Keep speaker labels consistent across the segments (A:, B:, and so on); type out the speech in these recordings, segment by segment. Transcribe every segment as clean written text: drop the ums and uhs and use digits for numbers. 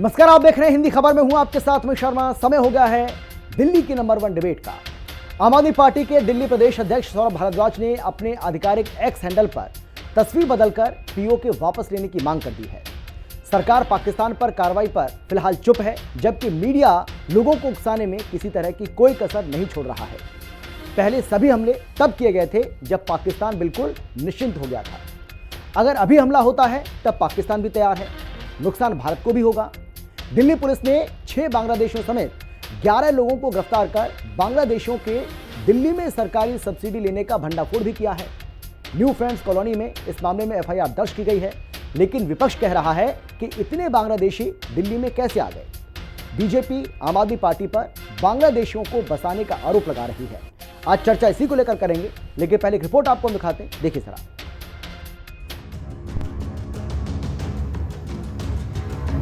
A: नमस्कार, आप देख रहे हैं हिंदी खबर में हूं आपके साथ में शर्मा। समय हो गया है दिल्ली की नंबर 1 डिबेट का। आम आदमी पार्टी के दिल्ली प्रदेश अध्यक्ष सौरभ भारद्वाज ने अपने आधिकारिक एक्स हैंडल पर तस्वीर बदलकर पीओके वापस लेने की मांग कर दी है। सरकार पाकिस्तान पर कार्रवाई पर फिलहाल चुप है, जबकि मीडिया लोगों को उकसाने में किसी तरह की कोई कसर नहीं छोड़ रहा है। पहले सभी हमले तब किए गए थे जब पाकिस्तान बिल्कुल निश्चिंत हो गया था। अगर अभी हमला होता है तब पाकिस्तान भी तैयार है, नुकसान भारत को भी होगा। दिल्ली पुलिस ने 6 बांग्लादेशियों समेत 11 लोगों को गिरफ्तार कर बांग्लादेशियों के दिल्ली में सरकारी सब्सिडी लेने का भंडाफोड़ भी किया है। न्यू फ्रेंड्स कॉलोनी में इस मामले में एफआईआर दर्ज की गई है, लेकिन विपक्ष कह रहा है कि इतने बांग्लादेशी दिल्ली में कैसे आ गए। बीजेपी आम आदमी पार्टी पर बांग्लादेशियों को बसाने का आरोप लगा रही है। आज चर्चा इसी को लेकर करेंगे, लेकिन पहले एक रिपोर्ट आपको दिखाते हैं, देखिए जरा।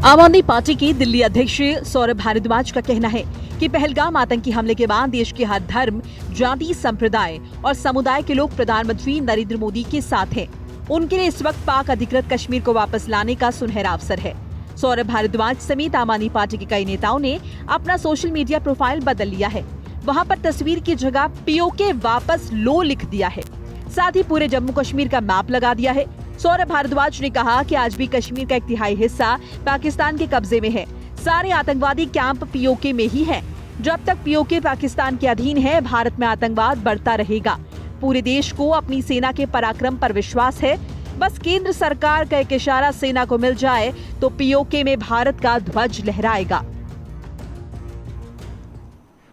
B: आम आदमी पार्टी के दिल्ली अध्यक्ष सौरभ भारद्वाज का कहना है कि पहलगाम आतंकी हमले के बाद देश के हर धर्म, जाति, संप्रदाय और समुदाय के लोग प्रधानमंत्री नरेंद्र मोदी के साथ हैं। उनके लिए इस वक्त पाक अधिकृत कश्मीर को वापस लाने का सुनहरा अवसर है। सौरभ भारद्वाज समेत आम आदमी पार्टी के कई नेताओं ने अपना सोशल मीडिया प्रोफाइल बदल लिया है। वहाँ पर तस्वीर की जगह पीओके वापस लो लिख दिया है। साथ ही पूरे जम्मू कश्मीर का मैप लगा दिया है। सौरभ भारद्वाज ने कहा कि आज भी कश्मीर का 1/3 हिस्सा पाकिस्तान के कब्जे में है। सारे आतंकवादी कैंप पीओके में ही हैं। जब तक पीओके पाकिस्तान के अधीन है, भारत में आतंकवाद बढ़ता रहेगा। पूरे देश को अपनी सेना के पराक्रम पर विश्वास है। बस केंद्र सरकार का एक इशारा सेना को मिल जाए तो पीओके में भारत का ध्वज लहराएगा।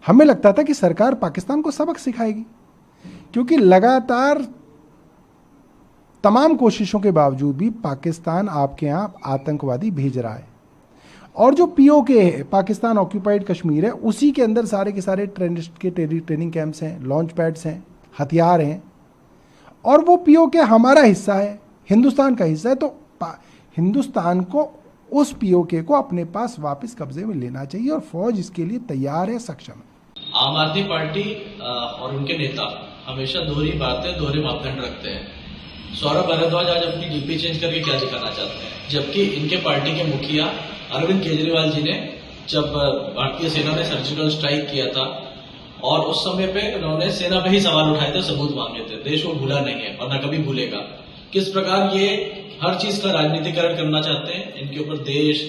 C: हमें लगता था कि सरकार पाकिस्तान को सबक सिखाएगी, क्योंकि लगातार तमाम कोशिशों के बावजूद भी पाकिस्तान आपके यहां आतंकवादी भेज रहा है। और जो पीओके है, पाकिस्तान ऑक्यूपाइड कश्मीर है, उसी के अंदर सारे के सारे टेररिस्ट के ट्रेनिंग कैंप्स हैं, लॉन्च पैड्स हैं, हथियार हैं। और वो पीओके हमारा हिस्सा है, हिंदुस्तान का हिस्सा है। तो हिंदुस्तान को उस पीओके को अपने पास वापस कब्जे में लेना चाहिए और फौज इसके लिए तैयार है, सक्षम है।
D: आम आदमी पार्टी और उनके नेता हमेशा दोहरी बातें, दोहरे मापदंड रखते हैं। सौरभ भारद्वाज आज अपनी डीपी चेंज करके क्या दिखाना चाहते हैं, जबकि इनके पार्टी के मुखिया अरविंद केजरीवाल जी ने जब भारतीय सेना ने सर्जिकल स्ट्राइक किया था और उस समय पे उन्होंने सेना पे ही सवाल उठाए थे, सबूत मांगे थे। देश को भूला नहीं है और न कभी भूलेगा। किस प्रकार ये हर चीज का राजनीतिकरण करना चाहते हैं। इनके ऊपर देश,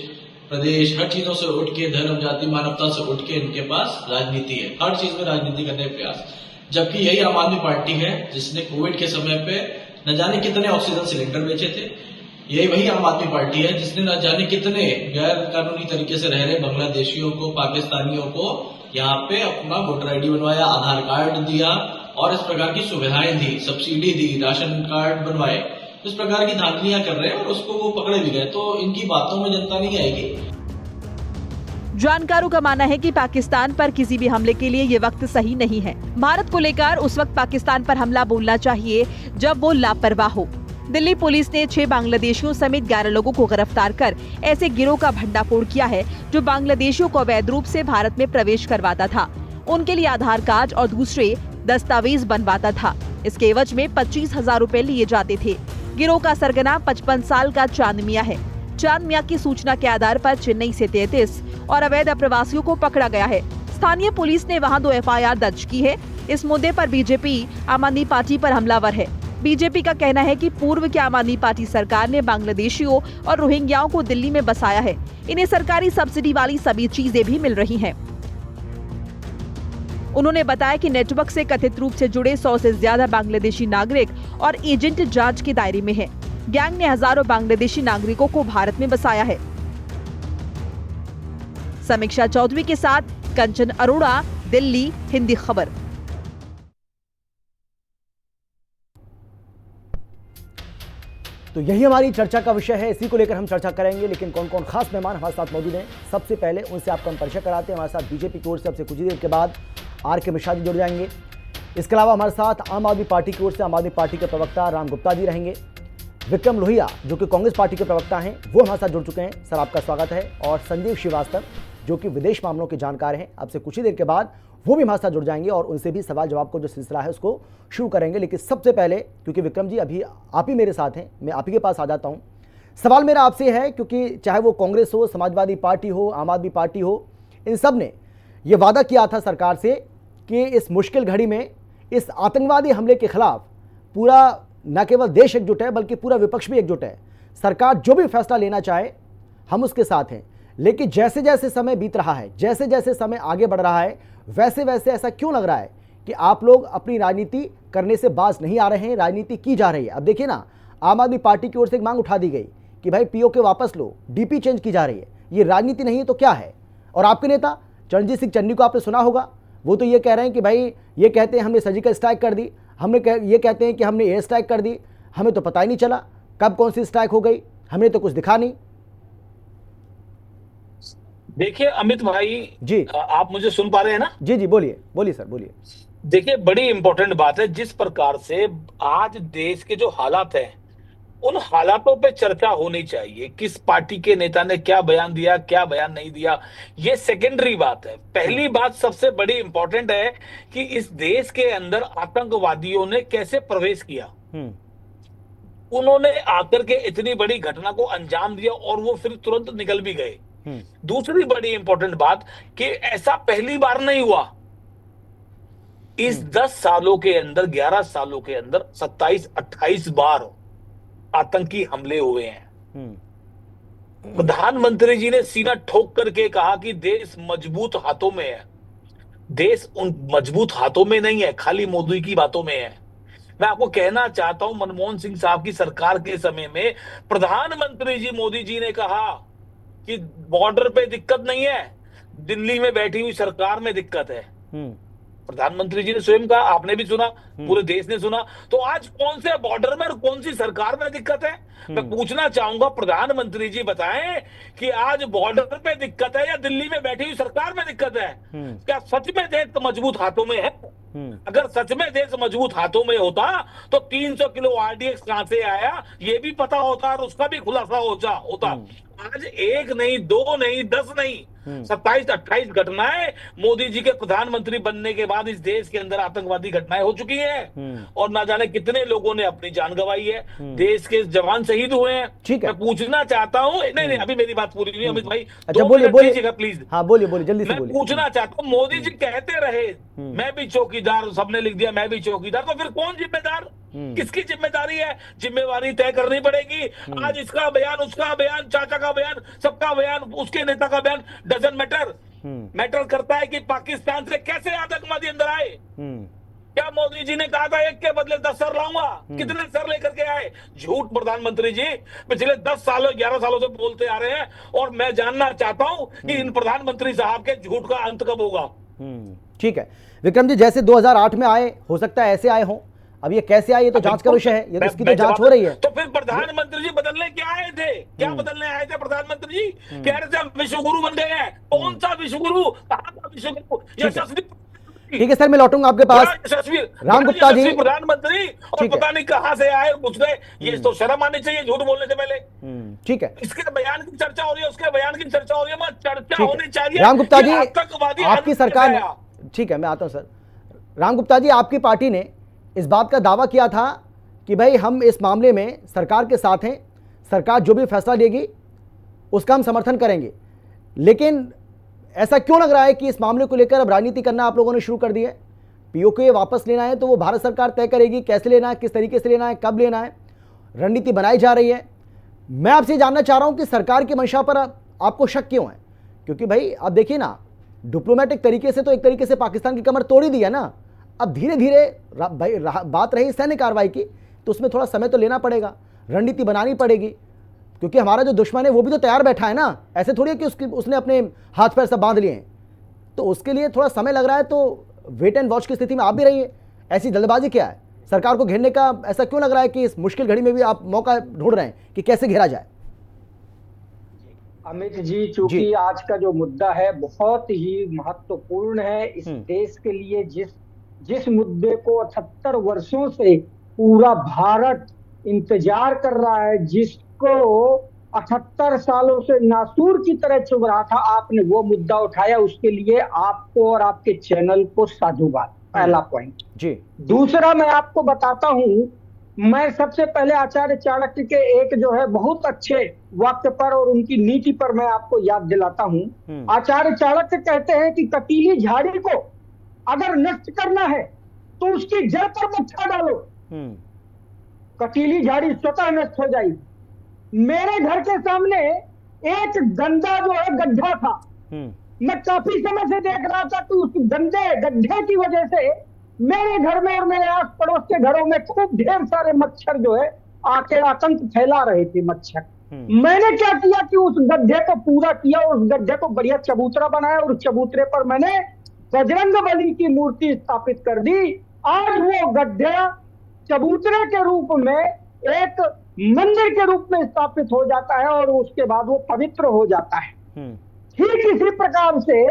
D: प्रदेश, हर चीजों से उठ के, धर्म, जाति, मानवता से उठ के इनके पास राजनीति है। हर चीज में राजनीति करने का प्रयास। जबकि यही आम आदमी पार्टी है जिसने कोविड के समय पे न जाने कितने ऑक्सीजन सिलेंडर बेचे थे। यही वही आम आदमी पार्टी है जिसने न जाने कितने गैर कानूनी तरीके से रह रहे बांग्लादेशियों को, पाकिस्तानियों को यहाँ पे अपना वोटर आईडी बनवाया, आधार कार्ड दिया और इस प्रकार की सुविधाएं दी, सब्सिडी दी, राशन कार्ड बनवाए। इस प्रकार की धांधलियां कर रहे हैं और उसको वो पकड़े भी गए। तो इनकी बातों में जनता नहीं आएगी।
B: जानकारों का मानना है कि पाकिस्तान पर किसी भी हमले के लिए ये वक्त सही नहीं है। भारत को लेकर उस वक्त पाकिस्तान पर हमला बोलना चाहिए जब वो लापरवाह हो। दिल्ली पुलिस ने 6 बांग्लादेशियों समेत 11 लोगों को गिरफ्तार कर ऐसे गिरोह का भंडाफोड़ किया है जो बांग्लादेशियों को अवैध रूप से भारत में प्रवेश करवाता था। उनके लिए आधार कार्ड और दूसरे दस्तावेज बनवाता था। इसके एवज में 25,000 रुपए लिए जाते थे। गिरोह का सरगना 55 साल का चांद मियां है। चांद मियां की सूचना के आधार पर चेन्नई से 33 और अवैध अप्रवासियों को पकड़ा गया है। स्थानीय पुलिस ने वहां 2 एफआईआर दर्ज की है। इस मुद्दे पर बीजेपी आम आदमी पार्टी पर हमलावर है। बीजेपी का कहना है कि पूर्व की आम आदमी पार्टी सरकार ने बांग्लादेशियों और रोहिंग्याओं को दिल्ली में बसाया है। इन्हें सरकारी सब्सिडी वाली सभी चीजें भी मिल रही हैं। उन्होंने बताया कि नेटवर्क से कथित रूप से जुड़े 100 से ज्यादा बांग्लादेशी नागरिक और एजेंट जांच के दायरे में हैं। गैंग ने हजारों बांग्लादेशी नागरिकों को भारत में बसाया है। समीक्षा चौधरी के साथ कंचन अरोड़ा, दिल्ली, हिंदी खबर।
A: तो यही हमारी चर्चा का विषय है, इसी को लेकर हम चर्चा करेंगे। लेकिन कौन कौन खास मेहमान हमारे साथ मौजूद हैं, सबसे पहले उनसे आपका हम परिचय कराते हैं। हमारे साथ बीजेपी की ओर से अब से कुछ ही देर के बाद आर.के. मिश्रा जी जुड़ जाएंगे। इसके अलावा हमारे साथ आम आदमी पार्टी की ओर से आम आदमी पार्टी के प्रवक्ता राम गुप्ता जी रहेंगे। विक्रम लोहिया जो कि कांग्रेस पार्टी के प्रवक्ता हैं, वो हमारे साथ जुड़ चुके हैं। सर, आपका स्वागत है। और संजीव श्रीवास्तव जो कि विदेश मामलों के जानकार हैं, अब से कुछ ही देर के बाद वो भी हमारे साथ जुड़ जाएंगे और उनसे भी सवाल जवाब को जो सिलसिला है उसको शुरू करेंगे। लेकिन सबसे पहले, क्योंकि विक्रम जी अभी आप ही मेरे साथ हैं, मैं आप ही के पास आ जाता हूँ। सवाल मेरा आपसे है, क्योंकि चाहे वो कांग्रेस हो, समाजवादी पार्टी हो, आम आदमी पार्टी हो, इन सब ने ये वादा किया था सरकार से कि इस मुश्किल घड़ी में इस आतंकवादी हमले के खिलाफ पूरा न केवल देश एकजुट है बल्कि पूरा विपक्ष भी एकजुट है। सरकार जो भी फैसला लेना चाहे हम उसके साथ हैं। लेकिन जैसे जैसे समय बीत रहा है, जैसे जैसे समय आगे बढ़ रहा है, वैसे वैसे ऐसा क्यों लग रहा है कि आप लोग अपनी राजनीति करने से बाज नहीं आ रहे हैं, राजनीति की जा रही है। अब देखिए ना, आम आदमी पार्टी की ओर से एक मांग उठा दी गई कि भाई पीओके वापस लो, डीपी चेंज की जा रही है। ये राजनीति नहीं है तो क्या है? और आपके नेता चरणजीत सिंह चन्नी को आपने सुना होगा, वो तो ये कह रहे हैं कि भाई, ये कहते हैं हमने सर्जिकल स्ट्राइक कर दी, ये कहते हैं कि हमने एयर स्ट्राइक कर दी, हमें तो पता ही नहीं चला कब कौन सी स्ट्राइक हो गई, हमने तो कुछ दिखा नहीं।
E: देखिए अमित भाई
A: जी,
E: आप मुझे सुन पा रहे हैं ना?
A: जी जी, बोलिए बोलिए सर, बोलिए।
E: देखिए बड़ी इंपॉर्टेंट बात है, जिस प्रकार से आज देश के जो हालात हैं उन हालातों पे चर्चा होनी चाहिए। किस पार्टी के नेता ने क्या बयान दिया, क्या बयान नहीं दिया, ये सेकेंडरी बात है। पहली बात सबसे बड़ी इंपॉर्टेंट है कि इस देश के अंदर आतंकवादियों ने कैसे प्रवेश किया। उन्होंने आकर के इतनी बड़ी घटना को अंजाम दिया और वो फिर तुरंत निकल भी गए। दूसरी बड़ी इंपॉर्टेंट बात कि ऐसा पहली बार नहीं हुआ। इस 10 सालों के अंदर, 11 सालों के अंदर 27-28 बार आतंकी हमले हुए हैं। प्रधानमंत्री जी ने सीना ठोक करके कहा कि देश मजबूत हाथों में है। देश उन मजबूत हाथों में नहीं है, खाली मोदी की बातों में है। मैं आपको कहना चाहता हूं, मनमोहन सिंह साहब की सरकार के समय में प्रधानमंत्री जी मोदी जी ने कहा कि बॉर्डर पे दिक्कत नहीं है, दिल्ली में बैठी हुई सरकार में दिक्कत है। प्रधानमंत्री जी ने स्वयं कहा, आपने भी सुना, पूरे देश ने सुना। तो आज कौन से बॉर्डर में और कौन सी सरकार में दिक्कत है? मैं पूछना चाहूंगा, प्रधानमंत्री जी बताएं कि आज बॉर्डर पे दिक्कत है या दिल्ली में बैठी हुई सरकार में दिक्कत है? क्या सच में देश तो मजबूत हाथों में है? अगर सच में देश मजबूत हाथों में होता तो 300 किलो आरडीएक्स कहां से आया ये भी पता होता और उसका भी खुलासा होता। आज एक नहीं, दो नहीं, 10 नहीं, 27-28 घटनाएं मोदी जी के प्रधानमंत्री बनने के बाद इस देश के अंदर आतंकवादी घटनाएं हो चुकी हैं और ना जाने कितने लोगों ने अपनी जान गंवाई है। देश के जवान शहीद हुए हैं।
A: ठीक है,
E: मैं पूछना चाहता हूं, नहीं अभी मेरी बात पूरी नहीं, अमित भाई,
A: अच्छा
E: 2
A: बोलिए
E: मिनट
A: बोलिए,
E: दीजिएगा प्लीज।
A: हाँ बोलिए बोलिए, जल्दी से
E: मैं
A: बोलिए।
E: पूछना चाहता हूं, मोदी जी कहते रहे मैं भी चौकीदार, सबने लिख दिया मैं भी चौकीदार, तो फिर कौन जिम्मेदार? किसकी जिम्मेदारी है? जिम्मेवारी तय करनी पड़ेगी। आज इसका बयान, उसका बयान, चाचा का बयान, सबका बयान, उसके नेता का बयान, डजंट मैटर। मैटर करता है कि पाकिस्तान से कैसे आतंकवादी अंदर आए। क्या मोदी जी ने कहा था एक के बदले 10 सर लाऊंगा? कितने सर लेकर के आए? झूठ प्रधानमंत्री जी पिछले 10 सालों 11 सालों से बोलते आ रहे हैं और मैं जानना चाहता हूं कि इन प्रधानमंत्री साहब के झूठ का अंत कब होगा।
A: ठीक है विक्रम जी, जैसे 2008 में आए, हो सकता है ऐसे आए हों, अब ये कैसे आए ये तो जांच का विषय है, ये तो इसकी तो जांच हो रही है।
E: तो फिर प्रधानमंत्री जी बदलने क्या आए थे? क्या बदलने आए थे प्रधानमंत्री जी? कह रहे थे हम विश्वगुरु बन गए हैं। कौन सा विश्वगुरु? कहां का विश्वगुरु? यशस्वी।
A: ठीक है सर, मैं लौटूंगा आपके पास। राम गुप्ता जी,
E: प्रधानमंत्री, और पता नहीं कहां से आए घुस गए। ये तो शर्म आनी चाहिए झूठ बोलने से पहले।
A: ठीक है,
E: इसके बयान की चर्चा हो रही है, उसके बयान की चर्चा हो रही है, चर्चा होनी चाहिए।
A: राम गुप्ता जी,
E: आतंकवादी
A: आपकी सरकार ने, ठीक है मैं आता हूं सर। राम गुप्ता जी, आपकी पार्टी ने इस बात का दावा किया था कि भाई हम इस मामले में सरकार के साथ हैं, सरकार जो भी फैसला लेगी उसका हम समर्थन करेंगे, लेकिन ऐसा क्यों लग रहा है कि इस मामले को लेकर अब राजनीति करना आप लोगों ने शुरू कर दी है? पीओके वापस लेना है तो वो भारत सरकार तय करेगी, कैसे लेना है, किस तरीके से लेना है, कब लेना है, रणनीति बनाई जा रही है। मैं आपसे जानना चाह रहा हूं कि सरकार की मंशा पर आपको शक क्यों है? क्योंकि भाई अब देखिए ना, डिप्लोमेटिक तरीके से तो एक तरीके से पाकिस्तान की कमर तोड़ ही दी है ना। अब धीरे धीरे भाई बात रही सैन्य कार्रवाई की, तो उसमें थोड़ा समय तो लेना पड़ेगा, रणनीति बनानी पड़ेगी, क्योंकि हमारा जो दुश्मन है वो भी तो तैयार बैठा है ना। ऐसे थोड़ी है कि उसने अपने हाथ पैर सब बांध लिए हैं, तो उसके लिए थोड़ा समय लग रहा है। तो वेट एंड वॉच की स्थिति में आप भी रहिए। ऐसी जल्दबाजी क्या है? सरकार को घेरने का ऐसा क्यों लग रहा है कि इस मुश्किल घड़ी में भी आप मौका ढूंढ रहे हैं कि कैसे घेरा जाए?
F: अमित जी, चूंकि आज का जो मुद्दा है बहुत ही महत्वपूर्ण है इस देश के लिए, जिस मुद्दे को 78 वर्षों से पूरा भारत इंतजार कर रहा है, जिसको 78 सालों से नासूर की तरह चुभ रहा था, आपने वो मुद्दा उठाया, उसके लिए आपको और आपके चैनल को साधुवाद। पहला पॉइंट जी। दूसरा, मैं आपको बताता हूं, मैं सबसे पहले आचार्य चाणक्य के एक जो है बहुत अच्छे वाक्य पर और उनकी नीति पर मैं आपको याद दिलाता हूं। आचार्य चाणक्य कहते हैं कि कटीली झाड़ी को अगर नष्ट करना है तो उसकी जड़ पर मच्छर डालो, कटीली झाड़ी स्वतः नष्ट हो जाएगी। मेरे घर के सामने एक गंदा जो है गड्ढा था, मैं काफी समय से देख रहा था कि उस गंदे गड्ढे की वजह से मेरे घर में और मेरे आस पड़ोस के घरों में खूब ढेर सारे मच्छर जो है आके आतंक फैला रहे थे मच्छर। मैंने क्या किया कि उस गड्ढे को पूरा किया और उस गड्ढे को बढ़िया चबूतरा बनाया और उस चबूतरे पर मैंने बजरंगबली की मूर्ति स्थापित कर दी। आज वो गड्ढा चबूतरे के रूप में एक मंदिर के रूप में स्थापित हो जाता है और उसके बाद वो पवित्र हो जाता है। ठीक इसी प्रकार से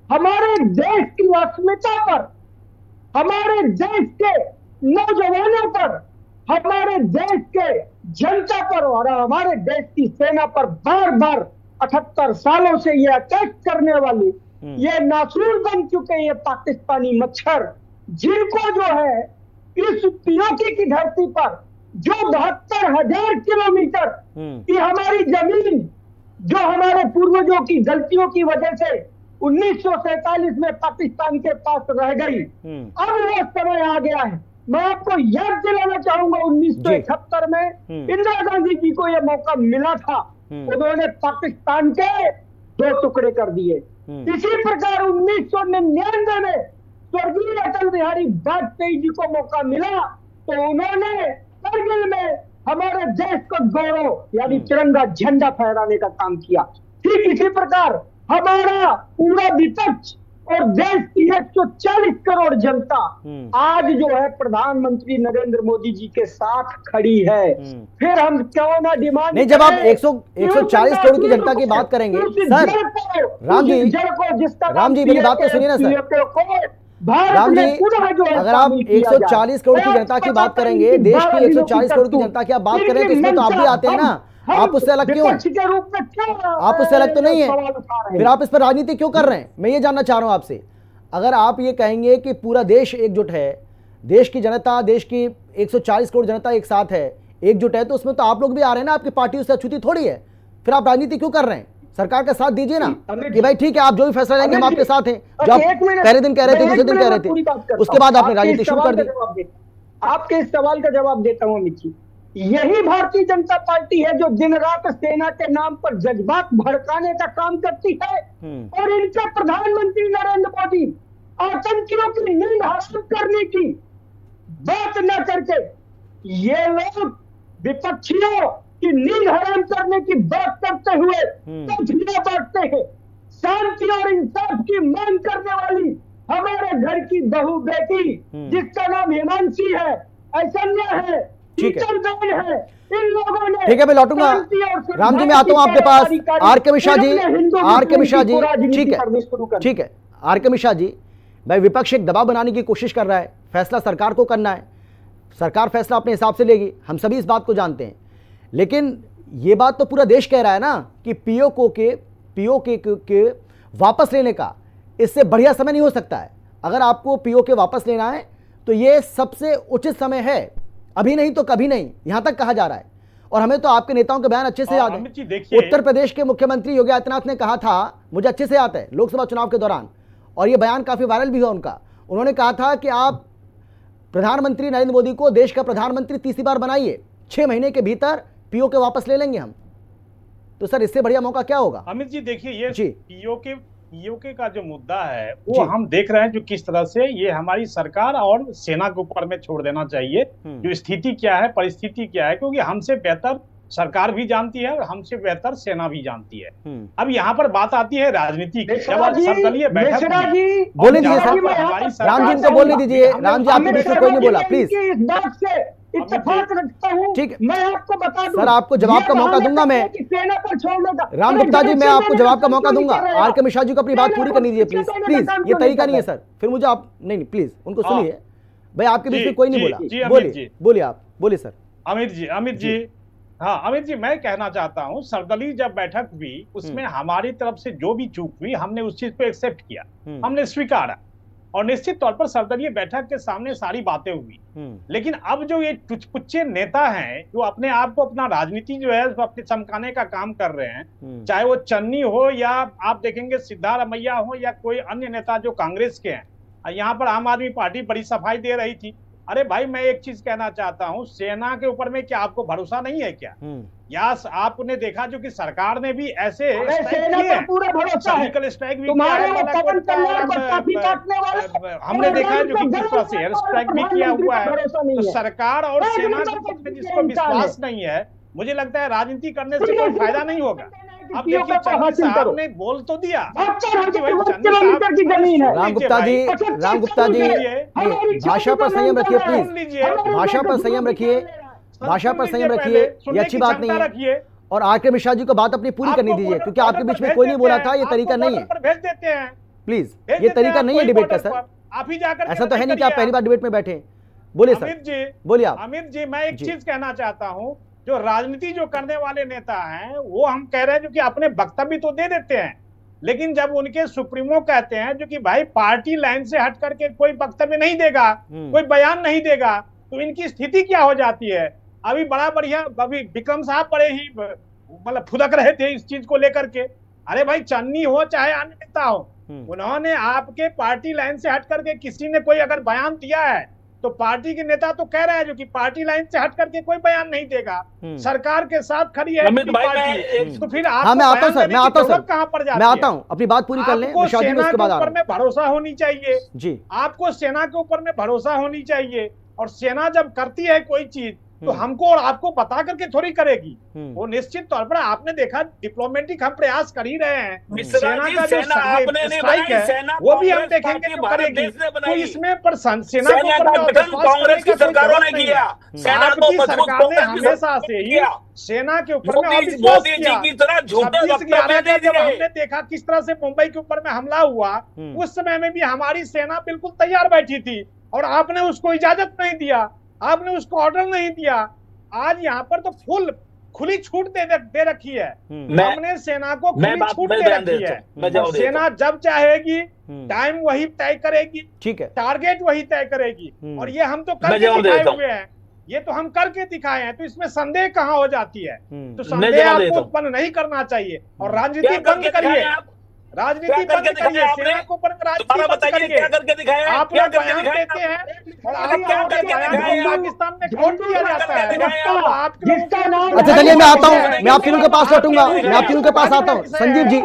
F: हमारे देश की अस्मिता पर, हमारे देश के नौजवानों पर, हमारे देश के जनता पर और हमारे देश की सेना पर बार बार 78 सालों से ये अटैक करने वाली ये नासूर बन चुके ये पाकिस्तानी मच्छर, जिनको जो है इस पीओके की धरती पर जो 72,000 किलोमीटर की हमारी जमीन जो हमारे पूर्वजों की गलतियों की वजह से 1947 में पाकिस्तान के पास रह गई, अब वो समय आ गया है। मैं आपको याद दिलाना चाहूंगा 1971 में इंदिरा गांधी जी को यह मौका मिला था, उन्होंने पाकिस्तान के 2 टुकड़े कर दिए। इसी प्रकार 1999 में स्वर्गीय अटल बिहारी वाजपेयी जी को मौका मिला तो उन्होंने करगिल में हमारे देश को गौरव यानी तिरंगा झंडा फहराने का काम किया। ठीक इसी प्रकार हमारा पूरा विपक्ष और देश की 140 करोड़ जनता आज जो है प्रधानमंत्री नरेंद्र मोदी जी के साथ खड़ी है। फिर हम क्यों ना डिमांड
A: नहीं, जब आप 140 करोड़ की जनता की बात करेंगे सर, राम जी मेरी बात तो सुनिए ना सर, राम जी अगर आप 140 करोड़ की जनता की बात करेंगे, देश की 140 करोड़ की जनता की आप बात करें तो इसमें तो आप भी आते हैं ना, आप उससे अलग क्यों हैं? आप उससे अलग तो नहीं है, फिर आप इस पर राजनीति क्यों कर रहे हैं? मैं ये जानना चाह रहा हूं आपसे। अगर आप ये कहेंगे कि पूरा देश एकजुट है, देश की जनता, देश की 140 करोड़ जनता एक साथ है, एकजुट है, तो उसमें तो आप लोग भी आ रहे हैं ना, आपकी पार्टी उससे अछूती थोड़ी है, फिर आप राजनीति क्यों कर रहे हैं? सरकार का साथ दीजिए ना कि भाई ठीक है आप जो भी फैसला लेंगे हम आपके साथ हैं। जो आप पहले दिन कह रहे थे, दूसरे दिन कह रहे थे, उसके बाद आपने राजनीति शुरू कर दी।
F: आपके इस सवाल का जवाब देता हूं अमित जी। यही भारतीय जनता पार्टी है जो दिन रात सेना के नाम पर जज्बात भड़काने का काम करती है और इनके प्रधानमंत्री नरेंद्र मोदी आतंकियों की नींद हराम करने की बात न करके ये लोग विपक्षियों की नींद हराम करने की बात करते हुए तथ्य बांटते हैं। शांति और इंसाफ की मांग करने वाली हमारे घर की बहू बेटी जिसका नाम हिमांशी है, ऐश्वर्या है, टीचर है, इन लोगों ने
A: ठीक है मैं लौटूंगा। राम जी मैं आता हूं आपके पास। आर के मिश्रा जी, आर के मिश्रा जी, ठीक है आर के मिश्रा जी, भाई विपक्ष एक दबाव बनाने की कोशिश कर रहा है, फैसला सरकार को करना है, सरकार फैसला अपने हिसाब से लेगी, हम सभी इस बात को जानते हैं, लेकिन ये बात तो पूरा देश कह रहा है ना कि पीओके के वापस लेने का इससे बढ़िया समय नहीं हो सकता है। अगर आपको पीओके वापस लेना है तो ये सबसे उचित समय है, अभी नहीं तो कभी नहीं, यहां तक कहा जा रहा है। और हमें तो आपके नेताओं के बयान अच्छे से याद है। उत्तर प्रदेश के मुख्यमंत्री योगी आदित्यनाथ ने कहा था, मुझे अच्छे से याद है, लोकसभा चुनाव के दौरान, और यह बयान काफी वायरल भी हुआ उनका, उन्होंने कहा था कि आप प्रधानमंत्री नरेंद्र मोदी को देश का प्रधानमंत्री तीसरी बार बनाइए, 6 महीने के भीतर पीओके वापस ले लेंगे हम। तो सर इससे बढ़िया मौका क्या होगा?
G: अमित जी देखिए, ये पीओके का जो मुद्दा है वो हम देख रहे हैं जो किस तरह से ये हमारी सरकार और सेना के ऊपर में छोड़ देना चाहिए। जो स्थिति क्या है, परिस्थिति क्या है, क्योंकि हमसे बेहतर सरकार भी जानती है और हमसे बेहतर सेना भी जानती है। अब यहाँ पर बात आती है राजनीति की। सर्वदलीय बैठक
A: बोलने दीजिए सर, राम जी को बोलने दीजिए। राम जी आपके बीच में कोई नहीं बोला, प्लीज।
F: इत्तेफाक रखता हूं,
A: ठीक है,
F: मैं आपको बता दूं,
A: सर आपको जवाब का मौका दूंगा मैं।
F: सेना पर छोड़ने का
A: राम गुप्ता जी मैं आपको जवाब का मौका दूंगा। आर के मिश्रा जी को अपनी बात पूरी करनी दीजिए प्लीज, प्लीज। ये तरीका नहीं है सर, फिर मुझे आप नहीं प्लीज उनको सुनिए भाई, आपके बीच में कोई नहीं बोला। बोलिए आप, बोलिए सर।
G: अमित जी हाँ अमित जी, मैं कहना चाहता हूँ सर्वदलीय जब बैठक हुई उसमें हमारी तरफ से जो भी चूक हुई हमने उस चीज को एक्सेप्ट किया, हमने स्वीकारा। और निश्चित तौर पर सर्वदलीय बैठक के सामने सारी बातें हुई। लेकिन अब जो ये टुचपुच्चे नेता हैं जो अपने आप को अपना राजनीति जो है अपने चमकाने का काम कर रहे हैं, चाहे वो चन्नी हो या आप देखेंगे सिद्धारमैया हो या कोई अन्य नेता जो कांग्रेस के हैं, यहाँ पर आम आदमी पार्टी बड़ी सफाई दे रही थी। अरे भाई, मैं एक चीज कहना चाहता हूँ, सेना के ऊपर में क्या आपको भरोसा नहीं है क्या? या आपने देखा जो कि सरकार ने भी ऐसे सर्जिकल स्ट्राइक भी किया है, हमने देखा है जो कि किस तरह से एयर स्ट्राइक भी किया हुआ है। तो सरकार और सेना में जिसको विश्वास नहीं है, मुझे लगता है राजनीति करने से कोई फायदा नहीं होगा। अब देखिए, चन्नी साहब ने बोल तो दिया,
A: राम गुप्ता जी, भाषा पर संयम रखिए प्लीज, भाषा पर संयम रखिए, भाषा पर संयम रखिए, ये अच्छी बात नहीं है। और आर.के. मिश्रा जी को बात अपनी पूरी करनी दीजिए, क्योंकि आपके बीच में कोई नहीं बोला था, ये तरीका नहीं है।
G: भेज देते हैं
A: प्लीज, ये तरीका नहीं है डिबेट का सर।
G: आप ही जाकर,
A: ऐसा तो है नहीं कि आप पहली बार डिबेट में बैठे। बोलिए सर।
G: अमित जी,
A: बोलिए आप।
G: अमित जी, मैं एक चीज कहना चाहता हूँ, जो राजनीति जो करने वाले नेता हैं वो हम कह रहे हैं जो कि अपने वक्तव्य तो दे देते हैं, लेकिन जब उनके सुप्रीमो कहते हैं जो कि भाई पार्टी लाइन से हट करके कोई वक्तव्य नहीं देगा, कोई बयान नहीं देगा, तो इनकी स्थिति क्या हो जाती है। अभी बड़ा बढ़िया, अभी विक्रम साहब बड़े ही मतलब फुदक रहे थे इस चीज को लेकर के। अरे भाई, चन्नी हो चाहे अन्य नेता हो, उन्होंने आपके पार्टी लाइन से हट करके किसी ने कोई अगर बयान दिया है तो पार्टी के नेता तो कह रहे हैं जो कि पार्टी लाइन से हट करके कोई बयान नहीं देगा, सरकार के साथ खड़ी है पार्टी। तो फिर आप
A: मैं आता हूं सर, मैं आता हूं सर,
G: कहां पर जाती है?
A: मैं आता हूं, अपनी बात पूरी कर लें,
G: आपको सेना के ऊपर में भरोसा होनी चाहिए
A: जी,
G: आपको सेना के ऊपर में भरोसा होनी चाहिए। और सेना जब करती है कोई चीज तो हमको और आपको बता करके थोड़ी करेगी। वो निश्चित तौर पर आपने देखा, डिप्लोमेटिक हम प्रयास कर ही रहे हैं। सेना का जो स्ट्राइक है वो भी हम देखेंगे तो करेगी, तो इसमें पर सेना
E: कांग्रेस की सरकारों ने किया,
G: आपकी सरकार ने हमेशा से ही सेना के ऊपर में अविश्वास किया। 26/11 जब हमने देखा किस तरह से मुंबई के ऊपर में हमला हुआ, उस समय में भी हमारी सेना बिल्कुल तैयार बैठी थी और आपने उसको इजाजत नहीं दिया, आपने उसको ऑर्डर नहीं दिया। आज यहाँ पर तो खुली छूट दे रखी है, हमने सेना को खुली छूट दे रखी है। सेना जब चाहेगी टाइम वही तय करेगी,
A: ठीक है,
G: टारगेट वही तय करेगी, और ये हम तो करके दिखाए हुए हैं, ये तो हम करके दिखाए हैं, तो इसमें संदेह कहाँ हो जाती है। तो संदेह आपको उत्पन्न नहीं करना चाहिए और राजनीति बंद करिए, राजनीति बंद करिए, सेना को राजनीति
E: क्या करके दिखाया?
G: आप लोग बयान देते हैं और पाकिस्तान में खोट दिया जाता है।
A: अच्छा चलिए, मैं आता हूँ, मैं आप तीनों के पास लौटूंगा, मैं आप तीनों के पास आता हूँ। संजीव जी,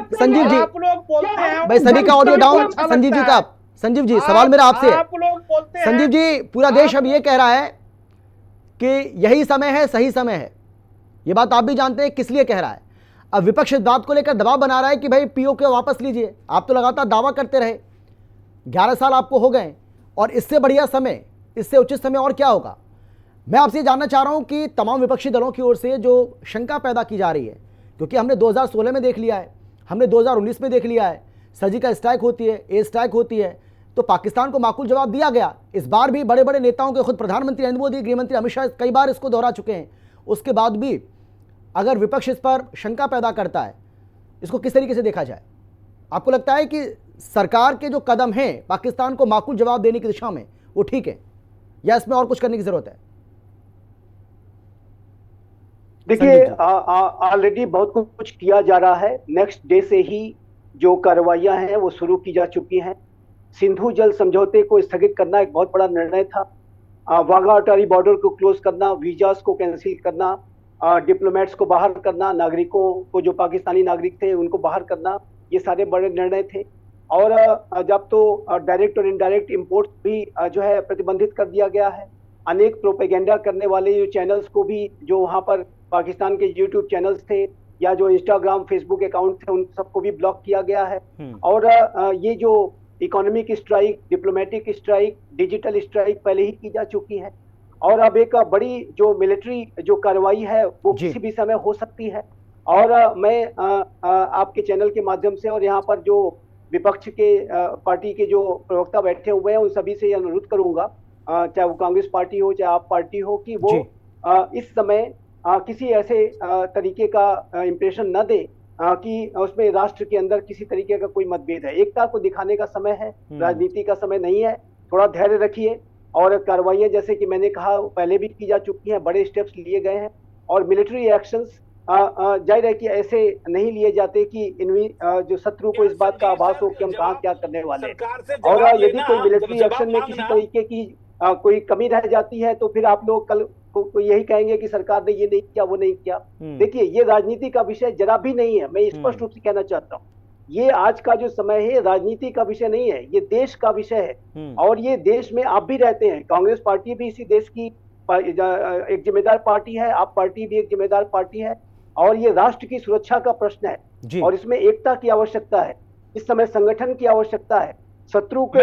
G: आप लोग बोलते हैं
A: भाई, सभी का ऑडियो डाउन। संजीव जी का, संजीव जी सवाल मेरा आपसे है।
G: आप लोग बोलते हैं,
A: संजीव जी, पूरा देश अब ये कह रहा है कि यही समय है, सही समय है, ये बात आप भी जानते हैं किस लिए कह रहा है। अब विपक्ष इस बात को लेकर दबाव बना रहा है कि भाई पीओके वापस लीजिए। आप तो लगातार दावा करते रहे, 11 साल आपको हो गए, और इससे बढ़िया समय, इससे उचित समय और क्या होगा। मैं आपसे जानना चाह रहा हूं कि तमाम विपक्षी दलों की ओर से जो शंका पैदा की जा रही है, क्योंकि हमने 2016 में देख लिया है, हमने 2019 में देख लिया है, सर्जिकल स्ट्राइक होती है, एयर स्ट्राइक होती है, तो पाकिस्तान को माकूल जवाब दिया गया। इस बार भी बड़े बड़े नेताओं के, खुद प्रधानमंत्री नरेंद्र मोदी, गृहमंत्री अमित शाह कई बार इसको दोहरा चुके हैं। उसके बाद भी अगर विपक्ष इस पर शंका पैदा करता है, इसको किस तरीके से देखा जाए? आपको लगता है कि सरकार के जो कदम हैं पाकिस्तान को माकूल जवाब देने की दिशा में, वो ठीक है, या इसमें और कुछ करने की जरूरत है?
H: देखिए, ऑलरेडी बहुत कुछ किया जा रहा है। नेक्स्ट डे से ही जो कार्रवाइयां हैं वो शुरू की जा चुकी हैं। सिंधु जल समझौते को स्थगित करना एक बहुत बड़ा निर्णय था। वाघा अटारी बॉर्डर को क्लोज करना, वीजास को कैंसिल करना, डिप्लोमेट्स को बाहर करना, नागरिकों को जो पाकिस्तानी नागरिक थे उनको बाहर करना, ये सारे बड़े निर्णय थे। और जब तो डायरेक्ट और इनडायरेक्ट इंपोर्ट भी जो है प्रतिबंधित कर दिया गया है। अनेक प्रोपेगेंडा करने वाले जो चैनल्स को भी, जो वहाँ पर पाकिस्तान के यूट्यूब चैनल्स थे या जो इंस्टाग्राम फेसबुक अकाउंट थे, उन सबको भी ब्लॉक किया गया है। और ये जो economic strike, diplomatic strike, digital strike पहले ही की जा चुकी है। और अब एक बड़ी जो मिलिट्री जो कार्रवाई है वो किसी भी समय हो सकती है। और मैं आपके चैनल के माध्यम से और यहाँ पर जो विपक्ष के पार्टी के जो प्रवक्ता बैठे हुए हैं उन सभी से अनुरोध करूंगा, चाहे वो कांग्रेस पार्टी हो चाहे आप पार्टी हो, कि वो इस समय किसी ऐसे तरीके का इंप्रेशन न दे कि उसमें राष्ट्र के अंदर किसी तरीके का कोई मतभेद है। एकता को दिखाने का समय है, राजनीति का समय नहीं है। थोड़ा धैर्य रखिए और कार्रवाइयां जैसे कि मैंने कहा पहले भी की जा चुकी हैं, बड़े स्टेप्स लिए गए हैं और मिलिट्री एक्शंस जाहिर है कि ऐसे नहीं लिए जाते कि जो शत्रु को इस बात का आभास हो कि हम कहाँ क्या करने वाले हैं। और यदि कोई मिलिट्री एक्शन में किसी तरीके की कोई कमी रह जाती है तो फिर आप लोग कल को यही कहेंगे कि सरकार ने ये नहीं किया, वो नहीं किया। देखिए, ये राजनीति का विषय जरा भी नहीं है। मैं स्पष्ट रूप से कहना चाहता हूँ, ये आज का जो समय है राजनीति का विषय नहीं है, ये देश का विषय है। और ये देश में आप भी रहते हैं, कांग्रेस पार्टी भी इसी देश की एक जिम्मेदार पार्टी है, आप पार्टी भी एक जिम्मेदार पार्टी है और ये राष्ट्र की सुरक्षा का प्रश्न है और इसमें एकता की आवश्यकता है। इस समय संगठन की आवश्यकता है। शत्रु को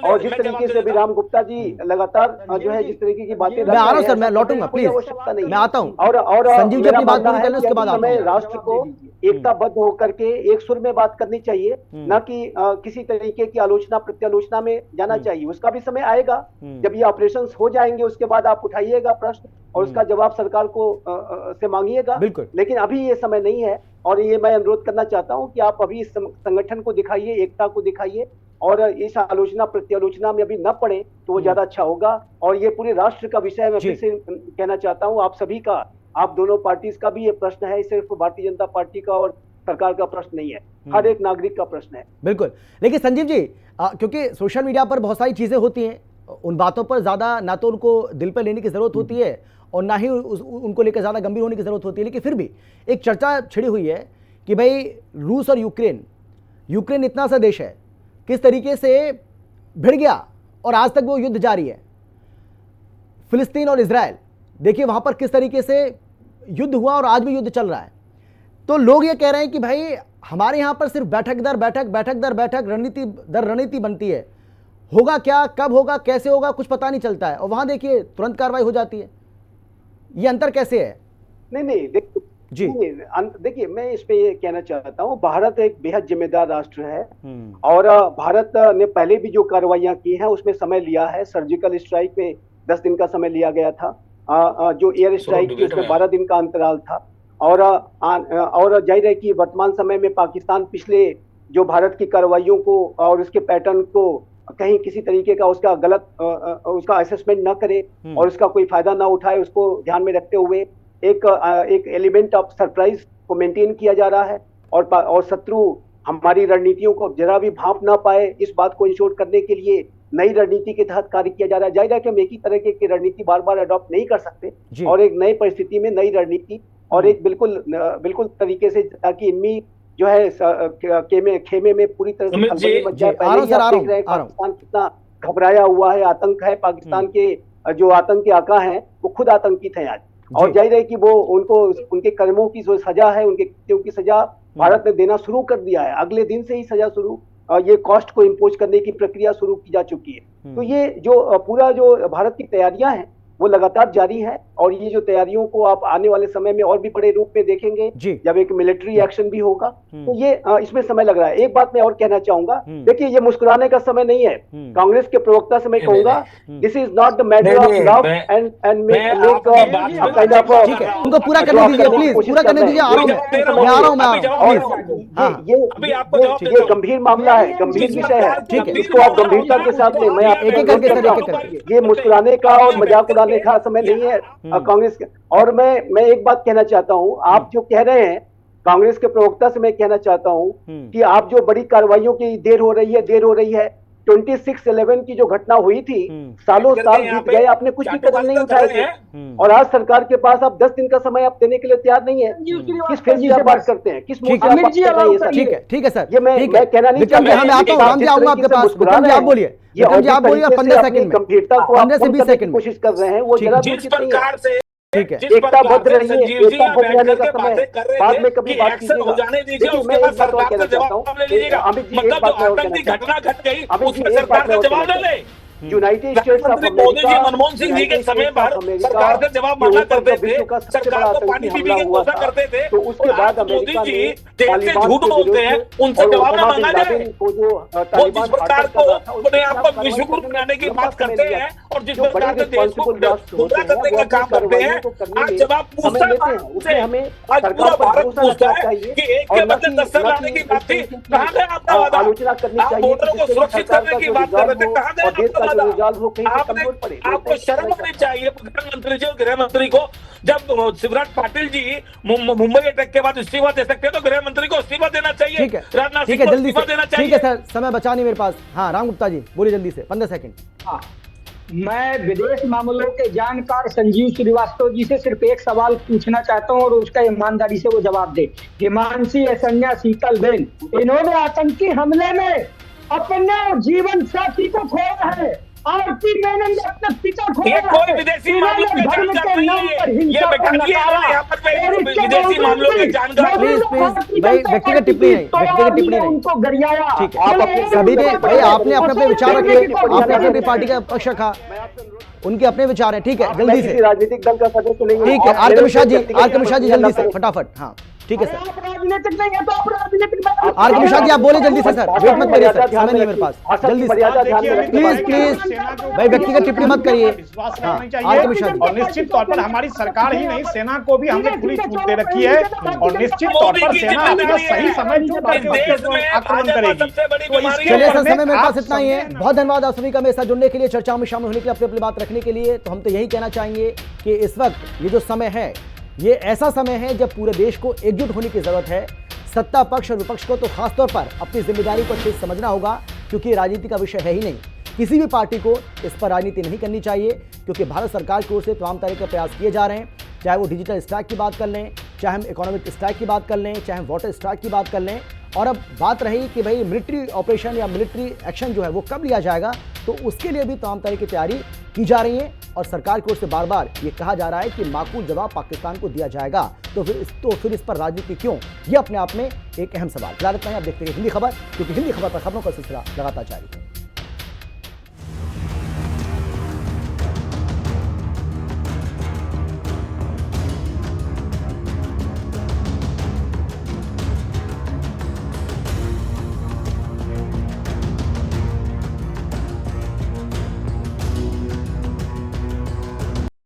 H: और जिस तरीके से अभी राम गुप्ता जी लगातार जो है जिस तरीके की बातें,
A: मैं आ रहा हूं सर, मैं लौटूंगा प्लीज,
H: आवश्यकता नहीं,
A: मैं आता हूं।
H: और
A: संजीव जी अपनी बात पूरी कर लें, उसके बाद
H: हमें राष्ट्र को एकताबद्ध होकर के एक सुर में बात करनी चाहिए, न कि किसी तरीके की आलोचना प्रत्यालोचना में जाना चाहिए। उसका भी समय आएगा जब ये ऑपरेशंस हो जाएंगे, उसके बाद आप उठाइएगा प्रश्न और उसका जवाब सरकार को से मांगिएगा। लेकिन अभी ये समय नहीं है और ये मैं अनुरोध करना चाहता हूं कि आप अभी इस संगठन को दिखाइए, एकता को दिखाइए और इस आलोचना प्रत्यालोचना में अभी न पड़े तो वो ज्यादा अच्छा होगा। और ये पूरे राष्ट्र का विषय है। मैं फिर से कहना चाहता हूं, आप सभी का, आप दोनों पार्टीज का भी ये प्रश्न है, सिर्फ भारतीय जनता पार्टी का और सरकार का प्रश्न नहीं है, हर एक नागरिक का प्रश्न है।
A: बिल्कुल। लेकिन संजीव जी, क्योंकि सोशल मीडिया पर बहुत सारी चीजें होती हैं, उन बातों पर ज्यादा ना तो उनको दिल पर लेने की जरूरत होती है और ना ही उनको लेकर ज्यादा गंभीर होने की जरूरत होती है। लेकिन फिर भी एक चर्चा छिड़ी हुई है कि भाई रूस और यूक्रेन इतना सा देश है, किस तरीके से भिड़ गया और आज तक वो युद्ध जारी है। फिलिस्तीन और इजराइल, देखिए वहां पर किस तरीके से युद्ध हुआ और आज भी युद्ध चल रहा है। तो लोग ये कह रहे हैं कि भाई हमारे यहां पर सिर्फ बैठक दर बैठक, रणनीति दर रणनीति बनती है, होगा क्या, कब होगा, कैसे होगा, कुछ पता नहीं चलता है। और वहां देखिए तुरंत कार्रवाई हो जाती है। ये अंतर कैसे है?
H: नहीं देखिए, मैं इस पे ये कहना चाहता हूँ, भारत एक बेहद जिम्मेदार राष्ट्र है और भारत ने पहले भी जो कार्रवाइयां की हैं उसमें समय लिया है। सर्जिकल स्ट्राइक में 10 दिन का समय लिया गया था, जो एयर स्ट्राइक थी उसमें 12 दिन का अंतराल था। और जाहिर है कि वर्तमान समय में पाकिस्तान पिछले जो भारत की कार्रवाइयों को और उसके पैटर्न को कहीं किसी तरीके का उसका गलत उसका असेसमेंट न करे और उसका कोई फायदा ना उठाए, उसको ध्यान में रखते हुए एक एलिमेंट ऑफ सरप्राइज को मेंटेन किया जा रहा है और शत्रु हमारी रणनीतियों को जरा भी भांप ना पाए, इस बात को इंश्योर करने के लिए नई रणनीति के तहत कार्य किया जा रहा है। जाहिर है कि हम एक ही तरह की रणनीति बार बार अडॉप्ट नहीं कर सकते और एक नई परिस्थिति में नई रणनीति और एक बिल्कुल तरीके से, ताकि इनमें जो है खेमे में पूरी तरह से खलबली मच जाए। पहले ही आप देख रहे हैं पाकिस्तान कितना घबराया हुआ है, आतंक है। पाकिस्तान के जो आतंकी आका हैं वो खुद आतंकित हैं आज, और जाहिर है कि वो उनके कर्मों की जो सजा है, उनके कृत्यों की सजा भारत ने देना शुरू कर दिया है। अगले दिन से ही सजा शुरू, ये कॉस्ट को इम्पोज करने की प्रक्रिया शुरू की जा चुकी है। तो ये जो पूरा जो भारत की तैयारियां हैं वो लगातार जारी है और ये जो तैयारियों को आप आने वाले समय में और भी बड़े रूप में देखेंगे जब एक मिलिट्री एक्शन भी होगा। तो ये इसमें समय लग रहा है। एक बात मैं और कहना चाहूंगा, देखिए ये मुस्कुराने का समय नहीं है। कांग्रेस के प्रवक्ता से मैं कहूंगा, this is not the matter of love and make kind of,
A: उनको पूरा करने दीजिए प्लीज, पूरा करने दीजिए। आ रहा हूं
H: ये गंभीर मामला है, गंभीर विषय है, इसको आप गंभीरता के साथ लें। मैं आपको ये मुस्कुराने का और मजाक उड़ाने का समय नहीं है कांग्रेस के। और मैं एक बात कहना चाहता हूं, आप जो कह रहे हैं कांग्रेस के प्रवक्ता से मैं कहना चाहता हूं कि आप जो बड़ी कार्रवाइयों की देर हो रही है 26/11 की जो घटना हुई थी, सालों साल बीत गए, आपने कुछ भी कदम नहीं उठाए थे और आज सरकार के पास आप 10 दिन का समय आप देने के लिए तैयार नहीं है। किस फेज से आप बात करते हैं, किस मुद्दे पर बात कर रहे हैं सर?
A: ठीक है सर,
H: ये मैं कहना नहीं चाहता।
A: मैं आता हूं, राम जी आऊंगा आपके पास। विक्रम जी आप बोलिए, विक्रम जी आप बोलिए 15 सेकंड में,
H: गंभीरता को
A: 15 से 20 सेकंड
H: कोशिश कर रहे हैं, वो जरा
E: जिस प्रकार से
A: ठीक है,
H: एकताबद्ध रहिए, एकता हो जाने का समय बाद में कभी बात कीजिएगा। देखिए मैं एक बात और कहना चाहता हूँ,
E: मतलब जो आतंकी घटना घट गई उसका सरकार का जवाब न ले।
H: यूनाइटेड स्टेट्स ऑफ
E: प्रधानमंत्री मोदी जी
H: अमेरिका,
E: मनमोहन सिंह जी के समय पर सरकार से जवाब मांगा करते थे, सरकार को पानी पीने के घोषणा करते थे,
H: तो उसके
E: और
H: बाद
E: आज मोदी
H: अमेरिका
E: जी
H: ने
E: देश से झूठ बोलते हैं, उनसे जवाब ना मांगा जाए। वो जिस प्रकार को अपने आप को विश्वगुरु बनाने की बात करते हैं और जिस प्रकार से देश को गुमराह करने का काम करते हैं, आज जवाब पूछता है उनसे, आज पूरा भारत पूछता है कि एक के बदले 10 लाने की बात थी, कहाँ गया आपका वादा? आप वोटरों को सुरक्षित करने की बात कर रहे थे, कहाँ गया आपका वादा? आपको शर्म आनी चाहिए प्रधानमंत्री जी और गृह मंत्री को। जब शिवराज पाटिल जी मुंबई अटैक के बाद इस्तीफा दे सकते हैं तो गृह मंत्री को इस्तीफा देना चाहिए।
A: ठीक है,
E: राजनाथ
A: ठीक
E: सिंह
A: है,
E: को
A: जल्दी
E: इस्तीफा
A: से,
E: देना
A: ठीक
E: चाहिए।
A: है सर, समय बचा नहीं मेरे पास। हाँ राम गुप्ता जी बोलिए जल्दी से, 15 सेकंड।
F: हाँ, मैं विदेश मामलों के जानकार संजीव श्रीवास्तव जी से सिर्फ एक सवाल पूछना चाहता हूं और उसका ईमानदारी से वो जवाब दे। हिमांशी असन्या शीतल बेन, इन्होंने आतंकी हमले में अपने जीवन साथी को खोया है। आरती मैनन ने अपना पिता खोया
E: ये
F: है।
E: कोई विदेशी मामलों के जानकार नहीं है, ये बैठाइए यहाँ पर विदेशी मामलों के जानकार।
A: प्लीज प्लीज भाई, व्यक्तिगत टिप्पणी नहीं, व्यक्तिगत टिप्पणी नहीं।
F: उनको गरियाया।
A: ठीक है, आप अपने सभी ने भाई, आपने अपने अपने विचार रखे, आपने अपनी अपनी पार्टी का पक्ष रखा, उनके अपने विचार हैं। ठीक है, जल्दी से,
H: राजनीतिक दल का सदस्य नहीं हूं।
A: ठीक है,
H: आप
A: आर के
H: मेरे
A: मिश्रा जी,
H: व्यक्तिगत
A: आर के मिश्रा जी जल्दी से
H: करें।
A: फटाफट। हाँ ठीक है सर,
F: आप राजनीतिक नहीं है तो आप राजनीतिक
A: आर के मिश्रा जी आप बोले जल्दी से सर, वेट मत करिए सर, समय नहीं है मेरे पास, जल्दी से
H: मर्यादा ध्यान में रखिए।
A: प्लीज प्लीज भाई, व्यक्तिगत टिप्पणी मत करिए।
G: विश्वास
A: हाँ,
G: करना
A: आर के
G: चाहिए
A: मिश्रा जी।
G: और निश्चित तौर पर हमारी सरकार ही नहीं, सेना को भी हमने पूरी छूट दे रखी है और निश्चित तौर पर सेना अपना सही समय चुन करके उसके ऊपर आक्रमण करेगी। तो इसके
A: चलिए सर,
G: ऊपर
A: समय मेरे
G: आप
A: पास इतना ही है।
G: समझें
A: बहुत धन्यवाद आप सभी का मेरे साथ जुड़ने के लिए, चर्चा में शामिल होने के लिए, अपनी अपनी बात रखने के लिए। तो हम तो यही कहना चाहेंगे कि इस वक्त ये जो समय है, ये ऐसा समय है जब पूरे देश को एकजुट होने की जरूरत है। सत्ता पक्ष और विपक्ष को तो खासतौर पर अपनी जिम्मेदारी को अच्छे से समझना होगा, क्योंकि राजनीति का विषय है ही नहीं। किसी भी पार्टी को इस पर राजनीति नहीं करनी चाहिए, क्योंकि भारत सरकार की ओर से तमाम तरह के प्रयास किए जा रहे हैं, चाहे वो डिजिटल स्ट्राइक की बात कर लें, चाहे हम इकोनॉमिक स्ट्राइक की बात कर लें, चाहे हम वाटर स्ट्राइक की बात कर लें। और अब बात रही कि भाई मिलिट्री ऑपरेशन या मिलिट्री एक्शन जो है वो कब लिया जाएगा, तो उसके लिए भी तमाम तरह की तैयारी की जा रही है और सरकार की ओर से बार बार ये कहा जा रहा है कि माकूल जवाब पाकिस्तान को दिया जाएगा। तो फिर इस पर राजनीति क्यों, ये अपने आप में एक अहम सवाल। फिलहाल इतना ही, आप देखते रहिए हिंदी खबर, क्योंकि हिंदी खबर पर खबरों का सिलसिला लगातार जारी है।